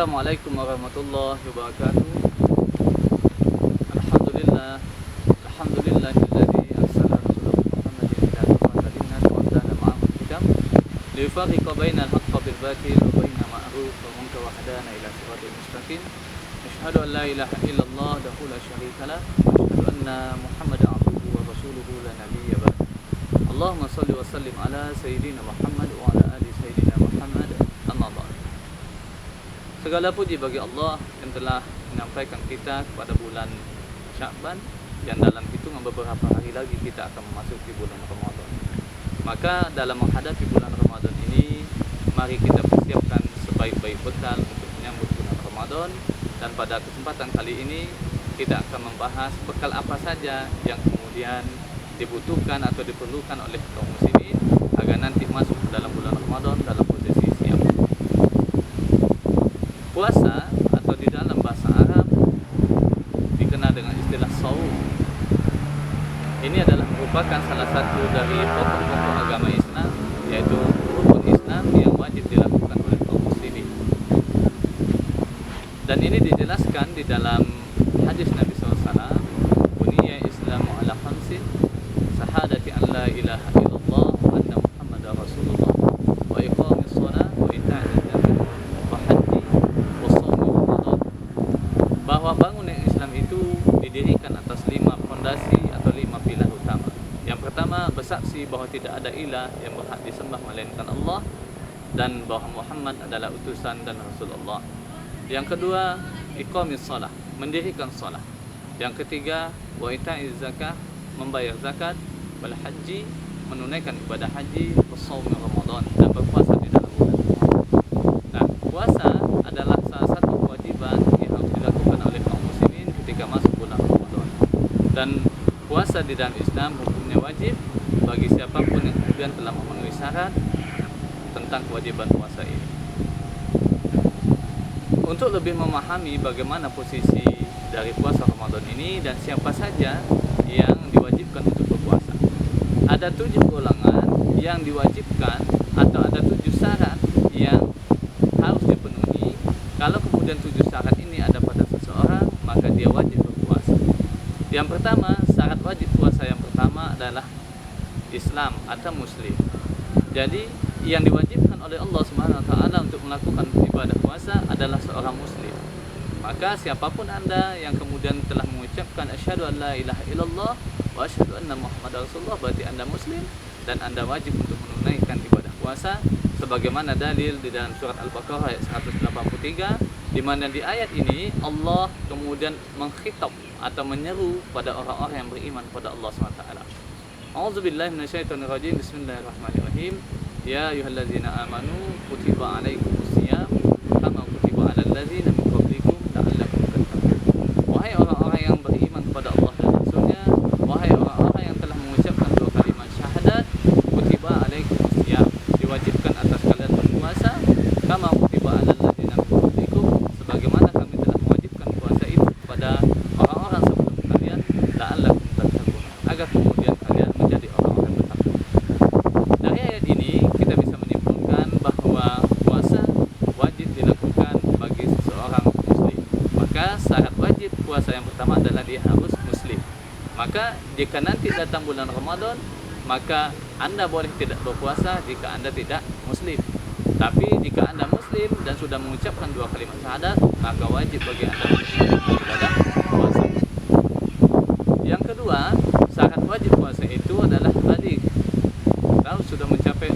Assalamualaikum warahmatullahi wabarakatuh. Alhamdulillah. Alhamdulillahilladzi arsala rasulahu Muhammadan ila kaffatan linnas wa kana ma'ahu hikam liyufarriqa bainal haqqi bil batil wa bainal ma'ruf wa munkar wa hadana ila siratal mustaqim. Asyhadu an la ilaha illallah wahdahu la syarika lah wa asyhadu anna Muhammadan abduhu wa rasuluhu la nabiyya ba'd. Allahumma shalli wa sallim ala sayyidina Muhammad wa ala ali sayyidina Muhammad. Amma ba'd. Segala puji bagi Allah yang telah menyampaikan kita kepada bulan Sya'ban, yang dalam hitungan beberapa hari lagi kita akan memasuki bulan Ramadan. Maka dalam menghadapi bulan Ramadan ini, mari kita persiapkan sebaik-baik bekal untuk menyambut bulan Ramadan. Dan pada kesempatan kali ini kita akan membahas bekal apa saja yang kemudian dibutuhkan atau diperlukan oleh kaum muslimin agar nanti masuk dalam bulan Ramadan dalam posisi siap. Puasa atau di dalam bahasa Arab dikenal dengan istilah shaum. Ini adalah merupakan salah satu dari pokok-pokok agama Islam, yaitu rukun Islam yang wajib dilakukan oleh kaum muslimin. Dan ini dijelaskan di dalam hadis Nabi SAW, Buniyya Islamu ala khamsin, syahadati an la ilaha illallah wa anna Muhammadar Rasulullah wa iqamis shalah wa ita'iz zakat wa hajji wa shaumi Ramadan. Bahwa bangunan Islam itu didirikan atas 5 fondasi atau 5 pilar utama. Yang pertama, bersaksi bahwa tidak ada ilah yang berhak disembah melainkan Allah dan bahwa Muhammad adalah utusan dan Rasulullah. Yang kedua, iqamis shalah, mendirikan salat. Yang ketiga, wa ita'iz zakah, membayar zakat, wal haji, menunaikan ibadah haji, wa shaumi Ramadan, dan berpuasa di dalam bulan Ramadan. Nah, puasa adalah salah satu kewajiban yang harus dilakukan oleh kaum muslimin ketika masuk bulan Ramadan. Dan puasa di dalam Islam hukumnya wajib bagi siapapun yang kemudian telah memenuhi syarat tentang kewajiban puasa ini. Untuk lebih memahami bagaimana posisi dari puasa Ramadan ini dan siapa saja yang diwajibkan untuk berpuasa, ada 7 golongan yang diwajibkan atau ada 7 syarat yang harus dipenuhi. Kalau kemudian 7 syarat ini ada pada seseorang, maka dia wajib berpuasa. Yang pertama, syarat wajib puasa yang pertama adalah Islam atau Muslim. Jadi yang diwajibkan oleh Allah Subhanahu wa taala untuk melakukan ibadah puasa adalah seorang muslim. Maka siapapun Anda yang kemudian telah mengucapkan asyhadu an la ilaha illallah wa asyhadu anna Muhammadar Rasulullah, berarti Anda muslim dan Anda wajib untuk menunaikan ibadah puasa sebagaimana dalil di dalam surat Al-Baqarah ayat 183, di mana di ayat ini Allah kemudian mengkhitab atau menyeru pada orang-orang yang beriman pada Allah Subhanahu wa taala. A'udzubillahi minasyaitonirrajim. Bismillahirrahmanirrahim. Ya ayyuhallazina amanu kutiba alaikumusiyam kama kutiba alal ladzina min qablikum la'allakum tattaqun. Wahai orang-orang yang beriman kepada Allah dan Rasulnya, wahai orang-orang yang telah mengucapkan 2 kalimat syahadat, kutiba alaikumusiyam, diwajibkan atas kalian berpuasa, kama kutiba alal ladzina min qablikum, sebagaimana kami telah mewajibkan puasa itu kepada orang-orang sebelum kalian, la'allakum tattaqun, agar kemudian kalian menjadi orang-orang bertakwa. Dari ayat ini kita bisa menyimpulkan bahwa puasa wajib dilakukan bagi seseorang muslim. Maka syarat wajib puasa yang pertama adalah dia harus muslim. Maka jika nanti datang bulan Ramadan, maka Anda boleh tidak berpuasa jika Anda tidak muslim. Tapi jika Anda muslim dan sudah mengucapkan 2 kalimat syahadat, maka wajib bagi Anda untuk ibadah puasa. Yang kedua, syarat wajib puasa itu adalah baligh. Kalau sudah mencapai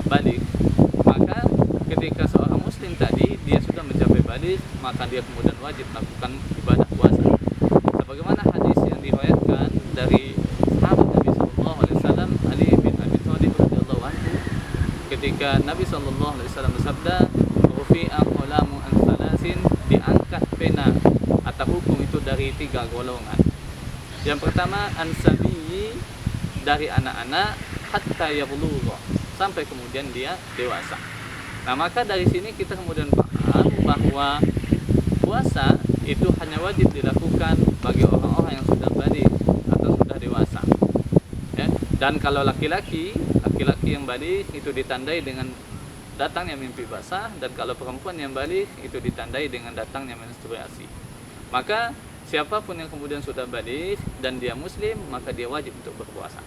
baligh, maka ketika seorang muslim tadi dia sudah mencapai baligh, maka dia kemudian wajib melakukan ibadah puasa. Sebagaimana hadis yang diriwayatkan dari sahabat Nabi sallallahu alaihi wasallam, Ali bin Abi Thalib radhiyallahu anhu, ketika Nabi sallallahu alaihi wasallam bersabda, "Rufi'a qalamu an salasin", diangkat pena atau hukum itu dari 3 golongan. Yang pertama, ansabi, dari anak-anak, hatta yablugha, sampai kemudian dia dewasa. Nah, maka dari sini kita kemudian paham bahwa puasa itu hanya wajib dilakukan bagi orang-orang yang sudah baligh atau sudah dewasa. Ya. Dan kalau laki-laki yang baligh itu ditandai dengan datangnya mimpi basah, dan kalau perempuan yang balik itu ditandai dengan datangnya menstruasi. Maka siapapun yang kemudian sudah balik dan dia muslim, maka dia wajib untuk berpuasa.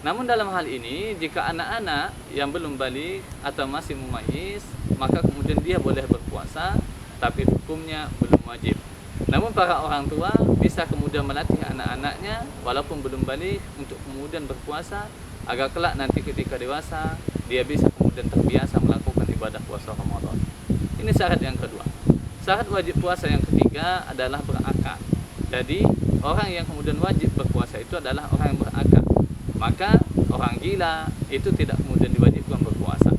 Namun dalam hal ini, jika anak-anak yang belum balik atau masih mumayyiz, maka kemudian dia boleh berpuasa, tapi hukumnya belum wajib. Namun para orang tua bisa kemudian melatih anak-anaknya walaupun belum balik untuk kemudian berpuasa, agar kelak nanti ketika dewasa dia bisa kemudian terbiasa melakukan ibadah puasa Ramadan. Ini syarat yang kedua. Syarat wajib puasa yang ketiga adalah berakal. Jadi orang yang kemudian wajib berpuasa itu adalah orang yang berakal. Maka orang gila itu tidak kemudian diwajibkan berpuasa.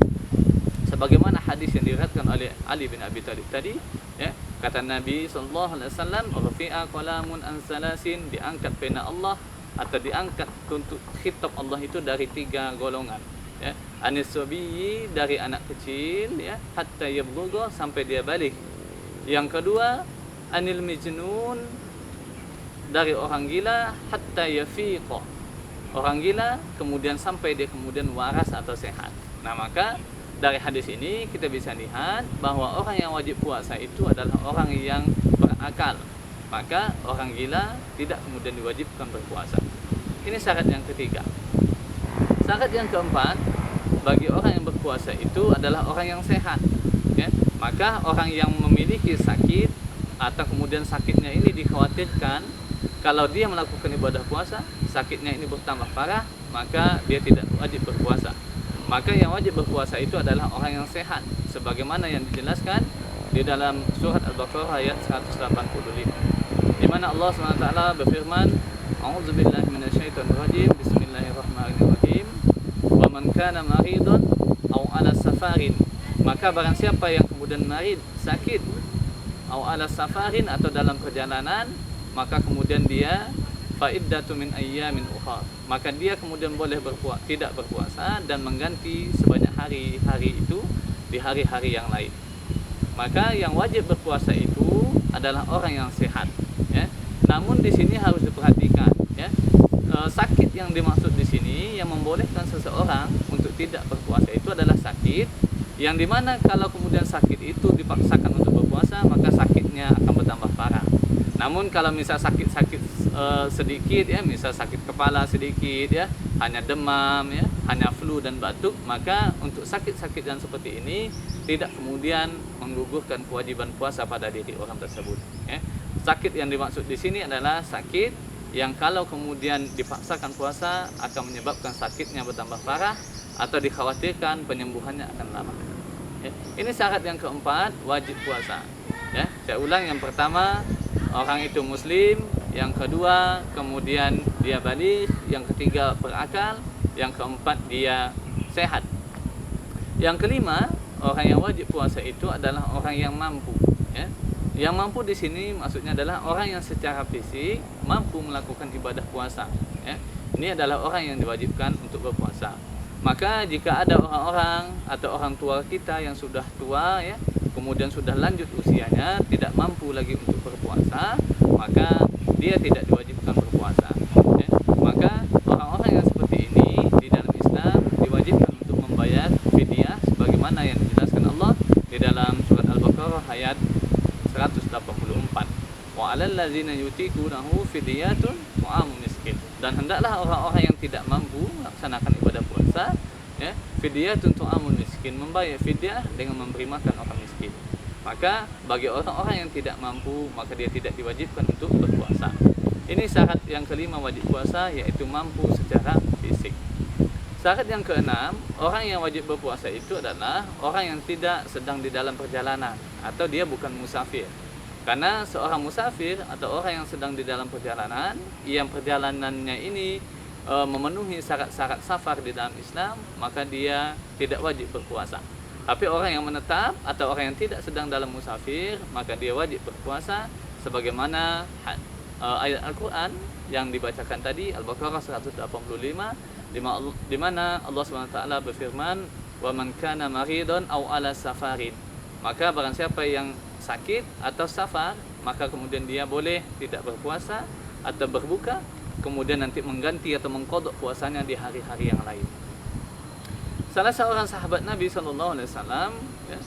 Sebagaimana hadis yang diriwayatkan oleh Ali bin Abi Thalib tadi, ya, kata Nabi sallallahu alaihi wasallam, "Rafi'a qalamun an salasin", diangkat pena Allah atau diangkat untuk khitab Allah itu dari 3 golongan, ya. Anis-sabiyyi, dari anak kecil, ya, hatta yablugha, sampai dia balik. Yang kedua, anil majnun, dari orang gila, hatta yafiqa, orang gila kemudian sampai dia kemudian waras atau sehat. Nah, maka dari hadis ini kita bisa lihat bahwa orang yang wajib puasa itu adalah orang yang berakal. Maka orang gila tidak kemudian diwajibkan berpuasa. Ini syarat yang ketiga. Syarat yang keempat, bagi orang yang berpuasa itu adalah orang yang sehat, ya. Maka orang yang memiliki sakit atau kemudian sakitnya ini dikhawatirkan kalau dia melakukan ibadah puasa, sakitnya ini bertambah parah, maka dia tidak wajib berpuasa. Maka yang wajib berpuasa itu adalah orang yang sehat, sebagaimana yang dijelaskan di dalam surat Al-Baqarah ayat 185, di mana Allah SWT berfirman, "A'udzubillahi minasyaitonirrajim, bismillahirrahmanirrahim, wa man kana maridun aw ala safarin", maka barang siapa yang kemudian marid, sakit, aw ala safarin, atau dalam perjalanan, maka kemudian dia fa'iddatu min ayyamin ukhar, maka dia kemudian boleh tidak berpuasa dan mengganti sebanyak hari-hari itu di hari-hari yang lain. Maka yang wajib berpuasa itu adalah orang yang sehat, ya. Namun di sini harus diperhatikan, ya. Sakit yang dimaksud di sini yang membolehkan seseorang untuk tidak berpuasa itu adalah sakit yang dimana kalau kemudian sakit itu dipaksakan untuk berpuasa, maka sakitnya akan bertambah parah. Namun kalau misal sakit-sakit sedikit, ya, misal sakit kepala sedikit, ya, hanya demam, ya, hanya flu dan batuk, maka untuk sakit-sakit yang seperti ini tidak kemudian menggugurkan kewajiban puasa pada diri orang tersebut, ya. Sakit yang dimaksud di sini adalah sakit yang kalau kemudian dipaksakan puasa akan menyebabkan sakitnya bertambah parah atau dikhawatirkan penyembuhannya akan lama, ya. Ini syarat yang keempat wajib puasa, ya. Saya ulang, yang pertama orang itu muslim, yang kedua kemudian dia balik, yang ketiga berakal, yang keempat dia sehat. Yang kelima, orang yang wajib puasa itu adalah orang yang mampu, ya. Yang mampu di sini maksudnya adalah orang yang secara fisik mampu melakukan ibadah puasa, ya. Ini adalah orang yang diwajibkan untuk berpuasa. Maka jika ada orang-orang atau orang tua kita yang sudah tua, ya, kemudian sudah lanjut usianya, tidak mampu lagi untuk berpuasa, maka dia tidak diwajibkan berpuasa, ya. Maka orang-orang yang seperti ini di dalam Islam diwajibkan untuk membayar fidyah sebagaimana yang dijelaskan Allah di dalam surat Al-Baqarah ayat 184. Wa 'alal ladzina yutiqunahu fidyatun ta'amun miskin. Dan hendaklah orang-orang yang tidak mampu melaksanakan ibadah puasa, ya, fidyatun ta'amun miskin, membayar fidyah dengan memberi makan orang miskin. Maka bagi orang-orang yang tidak mampu, maka dia tidak diwajibkan untuk berpuasa. Ini syarat yang kelima wajib puasa, yaitu mampu secara fisik. Syarat yang keenam, orang yang wajib berpuasa itu adalah orang yang tidak sedang di dalam perjalanan atau dia bukan musafir. Karena seorang musafir atau orang yang sedang di dalam perjalanan, yang perjalanannya ini memenuhi syarat-syarat safar di dalam Islam, maka dia tidak wajib berpuasa. Tapi orang yang menetap atau orang yang tidak sedang dalam musafir, maka dia wajib berpuasa sebagaimana ayat Al-Quran yang dibacakan tadi, Al-Baqarah 185, di mana Allah SWT berfirman, "Wa man kana maridun aw ala safarin", maka barang siapa yang sakit atau safar, maka kemudian dia boleh tidak berpuasa atau berbuka, kemudian nanti mengganti atau mengqadha puasanya di hari-hari yang lain. Salah seorang sahabat Nabi Shallallahu Alaihi Wasallam ya,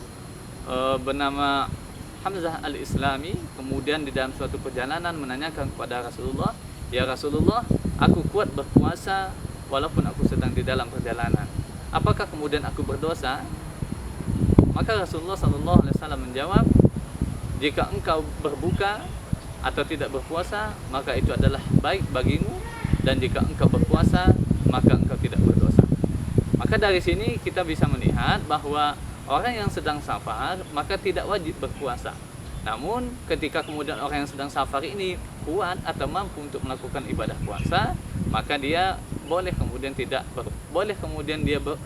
bernama Hamzah al-Islami, kemudian di dalam suatu perjalanan menanyakan kepada Rasulullah, "Ya Rasulullah, aku kuat berpuasa walaupun aku sedang di dalam perjalanan. Apakah kemudian aku berdosa?" Maka Rasulullah Shallallahu Alaihi Wasallam menjawab, "Jika engkau berbuka atau tidak berpuasa, maka itu adalah baik bagimu, dan jika engkau berpuasa, maka engkau tidak berdosa." Maka dari sini kita bisa melihat bahwa orang yang sedang safar maka tidak wajib berpuasa. Namun ketika kemudian orang yang sedang safar ini kuat atau mampu untuk melakukan ibadah puasa, maka dia boleh kemudian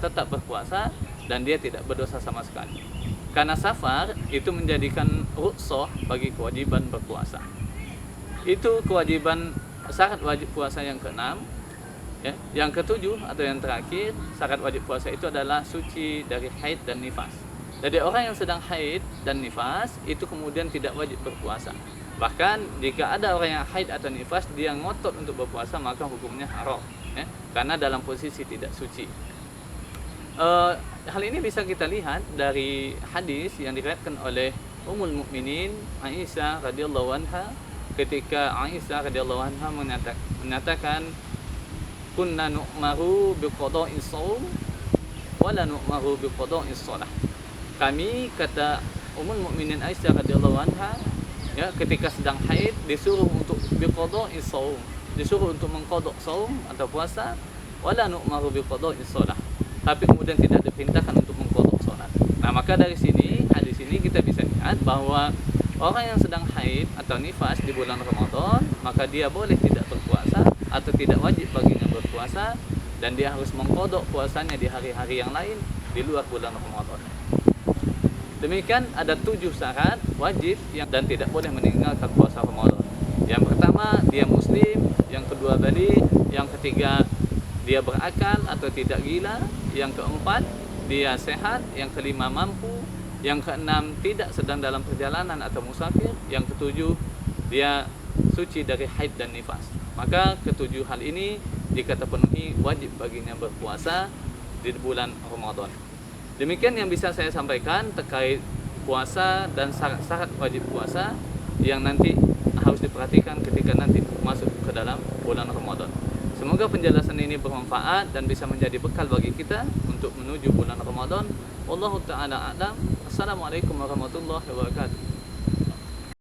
tetap berpuasa dan dia tidak berdosa sama sekali. Karena safar itu menjadikan rukhsah bagi kewajiban berpuasa. Itu kewajiban syarat wajib puasa yang keenam. Ya, yang ketujuh atau yang terakhir, syarat wajib puasa itu adalah suci dari haid dan nifas. Jadi orang yang sedang haid dan nifas itu kemudian tidak wajib berpuasa. Bahkan jika ada orang yang haid atau nifas dia ngotot untuk berpuasa, maka hukumnya haram, ya, karena dalam posisi tidak suci. Hal ini bisa kita lihat dari hadis yang diriwayatkan oleh Ummul Mukminin Aisyah radhiyallahu anha, ketika Aisyah radhiyallahu anha menyatakan, "Kunna nu'maru biqada'is shaum wa la nu'maru biqada'is shalah." Kami, kata Ummul Mukminin Aisyah radhiyallahu anha, ya, ketika sedang haid disuruh untuk biqada'is shaum, disuruh untuk mengqada' shaum atau puasa, wa la nu'maru biqada'is shalah. Tapi kemudian tidak diperintahkan untuk mengqada' salat. Nah, maka dari sini, hadis ini kita bisa lihat bahwa orang yang sedang haid atau nifas di bulan Ramadan, maka dia boleh tidak berpuasa atau tidak wajib baginya berpuasa, dan dia harus mengqada' puasanya di hari-hari yang lain di luar bulan Ramadan. Demikian ada 7 syarat wajib dan tidak boleh meninggalkan puasa Ramadan. Yang pertama, dia muslim. Yang kedua, baligh. Yang ketiga, dia berakal atau tidak gila. Yang keempat, dia sehat. Yang kelima, mampu. Yang keenam, tidak sedang dalam perjalanan atau musafir. Yang ketujuh, dia suci dari haid dan nifas. Maka ketujuh hal ini jika terpenuhi, wajib baginya berpuasa di bulan Ramadan. Demikian yang bisa saya sampaikan terkait puasa dan syarat-syarat wajib puasa yang nanti harus diperhatikan ketika nanti masuk ke dalam bulan Ramadan. Semoga penjelasan ini bermanfaat dan bisa menjadi bekal bagi kita untuk menuju bulan Ramadan. Wallahu ta'ala a'lam. Assalamualaikum warahmatullahi wabarakatuh.